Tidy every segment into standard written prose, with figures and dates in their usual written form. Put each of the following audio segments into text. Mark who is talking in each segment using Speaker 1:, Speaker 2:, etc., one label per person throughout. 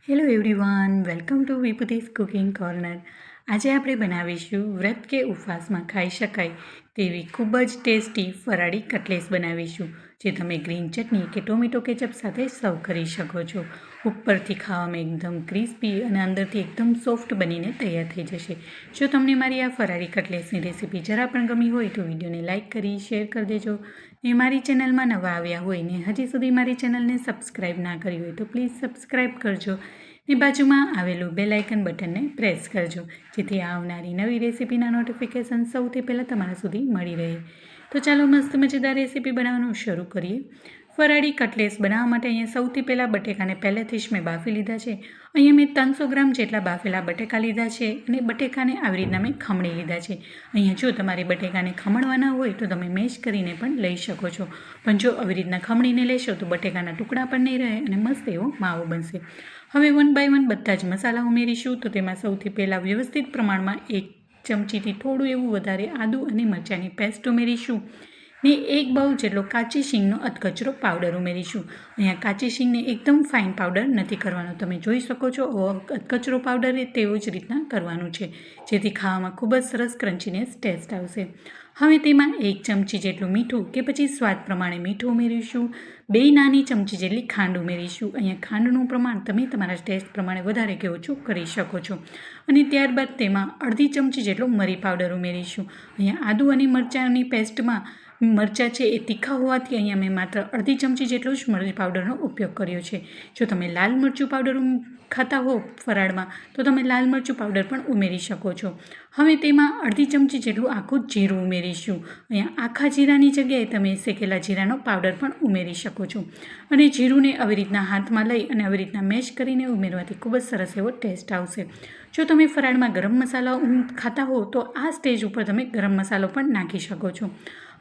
Speaker 1: Hello everyone, welcome to વિભૂતિસ cooking corner. આજે આપણે બનાવીશું વ્રત કે ઉપવાસમાં ખાઈ શકાય તેવી ખૂબ જ ટેસ્ટી ફરાળી કટલેસ બનાવીશું, જે તમે ગ્રીન ચટણી કે ટોમેટો કેચઅપ સાથે સર્વ કરી શકો છો. ઉપરથી ખાવામાં એકદમ ક્રિસ્પી અને અંદરથી એકદમ સોફ્ટ બનીને તૈયાર થઈ જશે. જો તમને મારી આ ફરાળી કટલેસની રેસીપી જરા પણ ગમી હોય તો વિડીયોને લાઇક કરી શેર કરી દેજો. ને મારી ચેનલમાં નવા આવ્યા હોય ને હજી સુધી મારી ચેનલને સબસ્ક્રાઈબ ના કરી હોય તો પ્લીઝ સબસ્ક્રાઈબ કરજો. ને બાજુમાં આવેલું બેલ આઇકન બટનને પ્રેસ કરજો, જેથી આવનારી નવી રેસીપીના નોટિફિકેશન સૌથી પહેલાં તમારા સુધી મળી રહે. તો ચાલો મસ્ત મજેદાર રેસીપી બનાવવાનું શરૂ કરીએ. ફરાળી કટલેસ બનાવવા માટે અહીંયા સૌથી પહેલાં બટેકાને પહેલેથી જ મેં બાફી લીધા છે. અહીંયા મેં 300 ગ્રામ જેટલા બાફેલા બટેકા લીધા છે અને બટેકાને આવી રીતના મેં ખમણી લીધા છે. અહીંયા જો તમારે બટેકાને ખમણવાના હોય તો તમે મેશ કરીને પણ લઈ શકો છો, પણ જો આવી રીતના ખમણીને લેશો તો બટેકાના ટુકડા પણ નહીં રહે અને મસ્ત એવો માવો બનશે. હવે 1 બાય 1 બધા જ મસાલા ઉમેરીશું. તો તેમાં સૌથી પહેલાં વ્યવસ્થિત પ્રમાણમાં 1 ચમચીથી થોડું એવું વધારે આદું અને મરચાંની પેસ્ટ ઉમેરીશું ને 1 બાઉલ જેટલો કાચી શીંગનો અધકચરો પાવડર ઉમેરીશું. અહીંયા કાચી શીંગને એકદમ ફાઇન પાવડર નથી કરવાનો, તમે જોઈ શકો છો. અધકચરો પાવડર એ તેવો જ રીતના કરવાનું છે, જેથી ખાવામાં ખૂબ જ સરસ ક્રન્ચીનેસ ટેસ્ટ આવશે. હવે તેમાં 1 ચમચી જેટલું મીઠું કે પછી સ્વાદ પ્રમાણે મીઠું ઉમેરીશું. 2 નાની ચમચી જેટલી ખાંડ ઉમેરીશું. અહીંયા ખાંડનું પ્રમાણ તમે તમારા ટેસ્ટ પ્રમાણે વધારે કે ઓછું કરી શકો છો. અને ત્યારબાદ તેમાં અડધી ચમચી જેટલો મરી પાવડર ઉમેરીશું. અહીંયા આદુ અને મરચાંની પેસ્ટમાં મરચાં છે એ તીખા હોવાથી અહીંયા મેં માત્ર અડધી ચમચી જેટલો જ મરચી પાવડરનો ઉપયોગ કર્યો છે. જો તમે લાલ મરચું પાવડર ખાતા હો ફરાળમાં તો તમે લાલ મરચું પાવડર પણ ઉમેરી શકો છો. હવે તેમાં અડધી ચમચી જેટલું આખું જીરું ઉમેરીશું. અહીંયા આખા જીરાની જગ્યાએ તમે શેકેલા જીરાનો પાવડર પણ ઉમેરી શકો છો. અને જીરુંને આવી રીતના હાથમાં લઈ અને આવી રીતના મેશ કરીને ઉમેરવાથી ખૂબ જ સરસ એવો ટેસ્ટ આવશે. જો તમે ફરાળમાં ગરમ મસાલા ખાતા હો તો આ સ્ટેજ ઉપર તમે ગરમ મસાલો પણ નાખી શકો છો.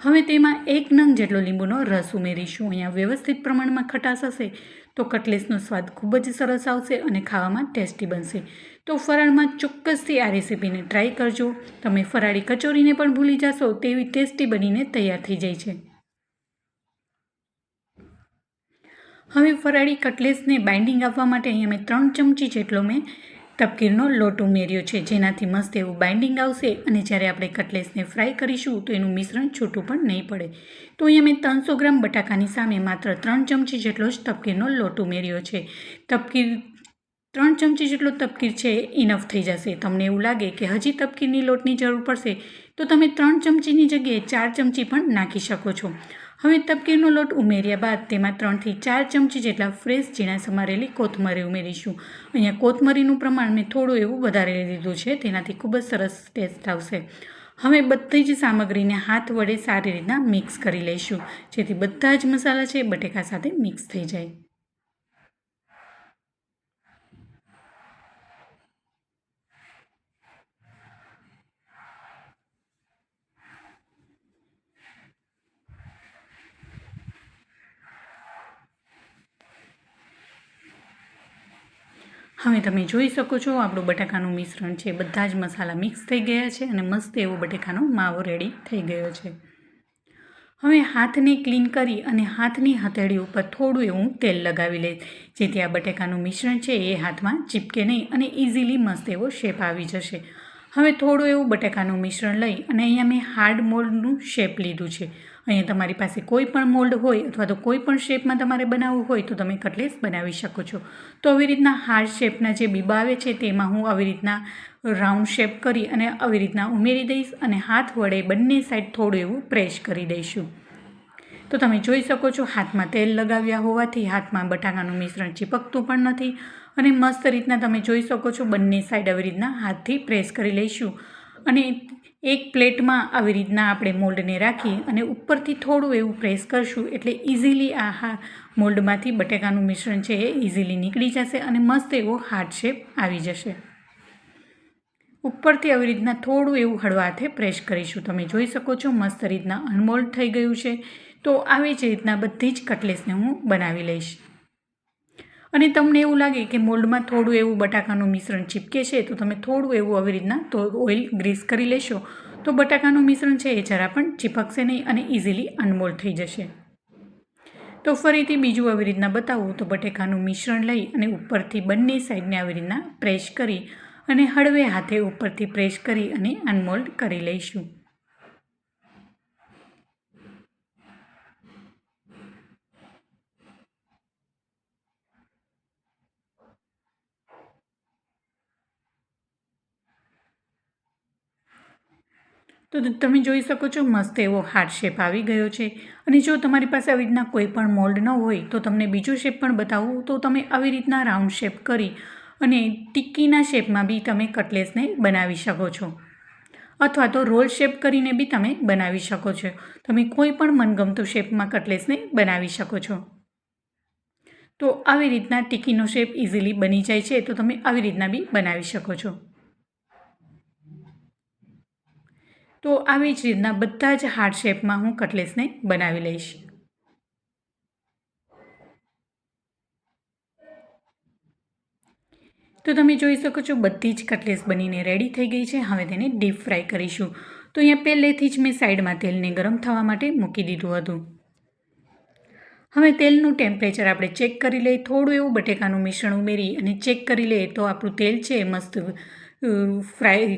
Speaker 1: હવે તેમાં 1 નંગ જેટલો લીંબુનો રસ ઉમેરીશું. અહીંયા વ્યવસ્થિત પ્રમાણમાં ખટાશ હશે તો કટલેસનો સ્વાદ ખૂબ જ સરસ આવશે અને ખાવામાં ટેસ્ટી બનશે. તો ફરાળમાં ચોક્કસથી આ રેસીપીને ટ્રાય કરજો. તમે ફરાળી કચોરીને પણ ભૂલી જશો તેવી ટેસ્ટી બનીને તૈયાર થઈ જાય છે. હવે ફરાળી કટલેસને બાઇન્ડિંગ આપવા માટે અહીંયા મેં 3 ચમચી જેટલો મેં તપકીરનો લોટ ઉમેર્યો છે, જેનાથી મસ્ત એવું બાઇન્ડિંગ આવશે અને જ્યારે આપણે કટલેસને ફ્રાય કરીશું તો એનું મિશ્રણ છૂટું પણ નહીં પડે. તો અહીંયા મેં 300 ગ્રામ બટાકાની સામે માત્ર 3 ચમચી જેટલો જ તપકીરનો લોટ ઉમેર્યો છે. 3 ચમચી જેટલો તપકીર છે ઇનફ થઈ જશે. તમને એવું લાગે કે હજી તપકીરની લોટની જરૂર પડશે તો તમે 3 ચમચીની જગ્યાએ 4 ચમચી પણ નાખી શકો છો. હવે તપકીરનો લોટ ઉમેર્યા બાદ તેમાં 3 થી 4 ચમચી જેટલા ફ્રેશ ઝીણા સમારેલી કોથમરી ઉમેરીશું. અહીંયા કોથમરીનું પ્રમાણ મેં થોડું એવું વધારે લીધું છે, તેનાથી ખૂબ જ સરસ ટેસ્ટ આવશે. હવે બધી જ સામગ્રીને હાથ વડે સારી રીતના મિક્સ કરી લઈશું, જેથી બધા જ મસાલા છે બટેકા સાથે મિક્સ થઈ જાય. હવે તમે જોઈ શકો છો આપણું બટાકાનું મિશ્રણ છે, બધા જ મસાલા મિક્સ થઈ ગયા છે અને મસ્ત એવો બટેકાનો માવો રેડી થઈ ગયો છે. હવે હાથને ક્લીન કરી અને હાથની હથેળી ઉપર થોડું એવું તેલ લગાવી લઈશ, જેથી આ બટેકાનું મિશ્રણ છે એ હાથમાં ચીપકે નહીં અને ઇઝીલી મસ્ત એવો શેપ આવી જશે. હવે થોડું એવું બટેકાનું મિશ્રણ લઈ અને અહીંયા મેં હાર્ડ મોલ્ડનું શેપ લીધું છે. અહીંયા તમારી પાસે કોઈ પણ મોલ્ડ હોય અથવા તો કોઈ પણ શેપમાં તમારે બનાવવું હોય તો તમે કટલેસ બનાવી શકો છો. તો આવી રીતના હાર્ડ શેપના જે બીબા આવે છે તેમાં હું આવી રીતના રાઉન્ડ શેપ કરી અને આવી રીતના ઉમેરી દઈશ અને હાથ વડે બંને સાઈડ થોડું એવું પ્રેસ કરી દઈશું. તો તમે જોઈ શકો છો હાથમાં તેલ લગાવ્યા હોવાથી હાથમાં બટાકાનું મિશ્રણ ચીપકતું પણ નથી અને મસ્ત રીતના તમે જોઈ શકો છો બંને સાઈડ આવી રીતના હાથથી પ્રેસ કરી લઈશું. અને એક પ્લેટમાં આવી રીતના આપણે મોલ્ડને રાખી અને ઉપરથી થોડું એવું પ્રેસ કરશું એટલે ઇઝીલી આ મોલ્ડમાંથી બટેકાનું મિશ્રણ છે એ ઇઝીલી નીકળી જશે અને મસ્ત એવો હાર્ડ શેપ આવી જશે. ઉપરથી આવી રીતના થોડું એવું હળવા હાથે પ્રેસ કરીશું. તમે જોઈ શકો છો મસ્ત રીતના અનમોલ્ડ થઈ ગયું છે. તો આવી જ રીતના બધી જ કટલેસને હું બનાવી લઈશ. અને તમને એવું લાગે કે મોલ્ડમાં થોડું એવું બટાકાનું મિશ્રણ ચીપકે છે તો તમે થોડું એવું આવી રીતના તો ઓઇલ ગ્રીસ કરી લેશો તો બટાકાનું મિશ્રણ છે એ જરા પણ ચીપકશે નહીં અને ઇઝીલી અનમોલ્ડ થઈ જશે. તો ફરીથી બીજું આવી રીતના બતાવું તો બટેકાનું મિશ્રણ લઈ અને ઉપરથી બંને સાઈડને આવી રીતના પ્રેસ કરી અને હળવે હાથે ઉપરથી પ્રેસ કરી અને અનમોલ્ડ કરી લઈશું. તો તમે જોઈ શકો છો મસ્ત એવો હાર્ટ શેપ આવી ગયો છે. અને જો તમારી પાસે આવી રીતના કોઈ પણ મોલ્ડ ન હોય તો તમને બીજો શેપ પણ બતાવું તો તમે આવી રીતના રાઉન્ડ શેપ કરી અને ટિક્કીના શેપમાં બી તમે કટલેસને બનાવી શકો છો, અથવા તો રોલ શેપ કરીને બી તમે બનાવી શકો છો. તમે કોઈ પણ મનગમતો શેપમાં કટલેસને બનાવી શકો છો. તો આવી રીતના ટિક્કીનો શેપ ઇઝીલી બની જાય છે, તો તમે આવી રીતના બી બનાવી શકો છો. તો આવી જ રીતના બધા જ હાર્ટ શેપમાં હું કટલેસને બનાવી લઈશ. તો તમે જોઈ શકો છો બધી જ કટલેસ બનીને રેડી થઈ ગઈ છે. હવે તેને ડીપ ફ્રાય કરીશું. તો અહીંયા પહેલેથી જ મેં સાઈડમાં તેલને ગરમ થવા માટે મૂકી દીધું હતું. હવે તેલનું ટેમ્પરેચર આપણે ચેક કરી લઈએ. થોડું એવું બટેકાનું મિશ્રણ ઉમેરી અને ચેક કરી લઈએ તો આપણું તેલ છે મસ્ત ફ્રાય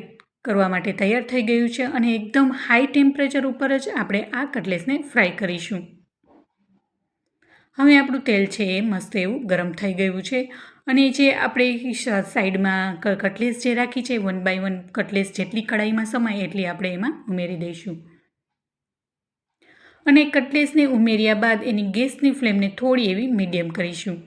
Speaker 1: કરવા માટે તૈયાર થઈ ગયું છે. અને એકદમ હાઈ ટેમ્પરેચર ઉપર જ આપણે આ કટલેસને ફ્રાય કરીશું. હવે આપણું તેલ છે એ મસ્ત એવું ગરમ થઈ ગયું છે. અને જે આપણે સાઈડમાં કટલેસ જે રાખી છે 1 બાય 1 કટલેસ જેટલી કડાઈમાં સમાય એટલી આપણે એમાં ઉમેરી દઈશું. અને કટલેસને ઉમેર્યા બાદ એની ગેસની ફ્લેમને થોડી એવી મીડિયમ કરીશું.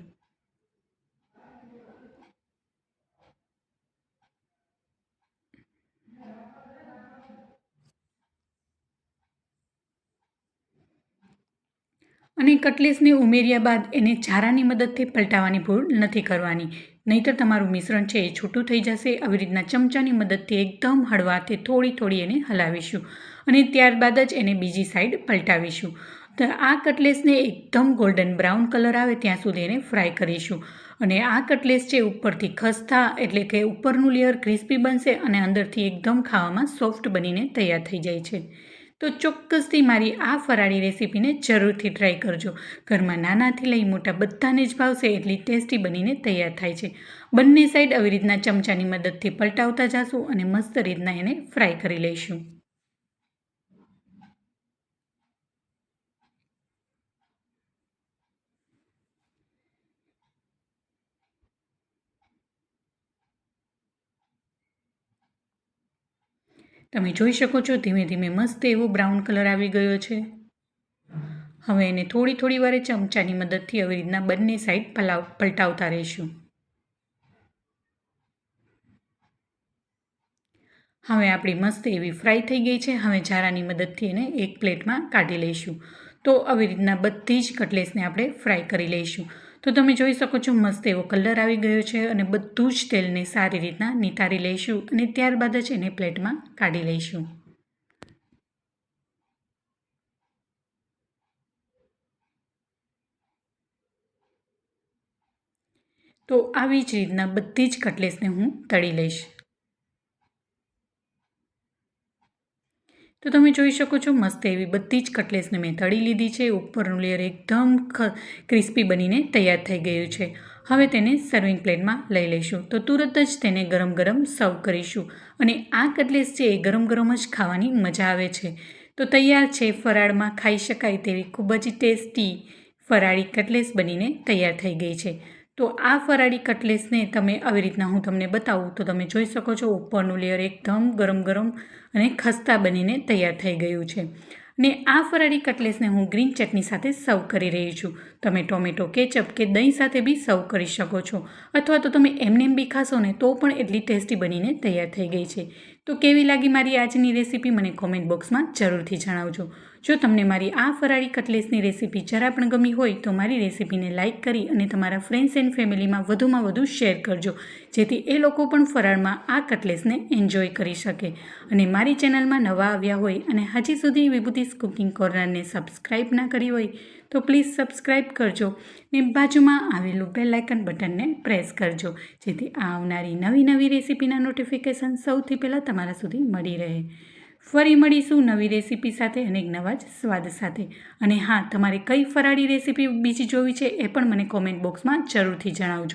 Speaker 1: અને કટલેસને ઉમેર્યા બાદ એને ઝારાની મદદથી પલટાવવાની ભૂલ નથી કરવાની, નહીંતર તમારું મિશ્રણ છે એ છૂટું થઈ જશે. આવી રીતના ચમચાની મદદથી એકદમ હળવાથી થોડી એને હલાવીશું અને ત્યારબાદ જ એને બીજી સાઈડ પલટાવીશું. તો આ કટલેસને એકદમ ગોલ્ડન બ્રાઉન કલર આવે ત્યાં સુધી એને ફ્રાય કરીશું. અને આ કટલેસ છે ઉપરથી ખસ્તા એટલે કે ઉપરનું લેયર ક્રિસ્પી બનશે અને અંદરથી એકદમ ખાવામાં સોફ્ટ બનીને તૈયાર થઈ જાય છે. તો ચોક્કસથી મારી આ ફરાળી રેસીપીને જરૂરથી ટ્રાય કરજો. ઘરમાં નાનાથી લઈ મોટા બધાને જ ભાવશે એટલી ટેસ્ટી બનીને તૈયાર થાય છે. બંને સાઈડ આવી રીતના ચમચાની મદદથી પલટાવતા જશું અને મસ્ત રીતના એને ફ્રાય કરી લઈશું. તમે જોઈ શકો છો ધીમે ધીમે મસ્ત એવો બ્રાઉન કલર આવી ગયો છે. હવે એને થોડી વારે ચમચાની મદદથી આવી રીતના બંને સાઈડ પલટાવતા રહીશું. હવે આપણી મસ્ત એવી ફ્રાય થઈ ગઈ છે. હવે ઝારાની મદદથી એને એક પ્લેટમાં કાઢી લઈશું. તો આવી રીતના બધી જ કટલેસને આપણે ફ્રાય કરી લઈશું. તો તમે જોઈ શકો છો મસ્ત એવો કલર આવી ગયો છે અને બધું જ તેલને સારી રીતના નિતારી લઈશું અને ત્યારબાદ જ એને પ્લેટમાં કાઢી લઈશું. તો આવી જ રીતના બધી જ કટલેસને હું તળી લઈશ. તો તમે જોઈ શકો છો મસ્ત એવી બધી જ કટલેસને મેં તળી લીધી છે. ઉપરનું લેયર એકદમ ક્રિસ્પી બનીને તૈયાર થઈ ગયું છે. હવે તેને સર્વિંગ પ્લેટમાં લઈ લઈશું. તો તુરત જ તેને ગરમ ગરમ સર્વ કરીશું. અને આ કટલેસ છે એ ગરમ ગરમ જ ખાવાની મજા આવે છે. તો તૈયાર છે ફરાળમાં ખાઈ શકાય તેવી ખૂબ જ ટેસ્ટી ફરાળી કટલેસ બનીને તૈયાર થઈ ગઈ છે. તો આ ફરાળી કટલેસને તમે આવી રીતના હું તમને બતાવું તો તમે જોઈ શકો છો ઉપરનું લેયર એકદમ ગરમ ગરમ અને ખસ્તા બનીને તૈયાર થઈ ગયું છે. ને આ ફરાળી કટલેસને હું ગ્રીન ચટણી સાથે સર્વ કરી રહી છું. તમે ટોમેટો કેચઅપ કે દહીં સાથે બી સર્વ કરી શકો છો, અથવા તો તમે એમને બી ખાશો ને તો પણ એટલી ટેસ્ટી બનીને તૈયાર થઈ ગઈ છે. તો કેવી લાગી મારી આજની રેસીપી મને કોમેન્ટ બોક્સમાં જરૂરથી જણાવજો. જો તમને મારી આ ફરાળી કટલેસની રેસીપી જરા પણ ગમી હોય તો મારી રેસીપીને લાઇક કરી અને તમારા ફ્રેન્ડ્સ એન્ડ ફેમિલીમાં વધુમાં વધુ શેર કરજો, જેથી એ લોકો પણ ફરાળમાં આ કટલેસને એન્જોય કરી શકે. અને મારી ચેનલમાં નવા આવ્યા હોય અને હજી સુધી વિભૂતિસ કુકિંગ કોર્નરને સબસ્ક્રાઈબ ના કરી હોય તો પ્લીઝ સબસ્ક્રાઈબ કરજો ને બાજુમાં આવેલું બેલ આઇકન બટનને પ્રેસ કરજો, જેથી આવનારી નવી રેસીપીના નોટિફિકેશન સૌથી પહેલાં તમારા સુધી મળી રહે. ફરી મળીશું નવી રેસીપી સાથે અને એક નવા જ સ્વાદ સાથે. અને હા, તમારે કઈ ફરાળી રેસીપી બીજી જોવી છે એ પણ મને કોમેન્ટ બોક્સમાં જરૂરથી જણાવજો.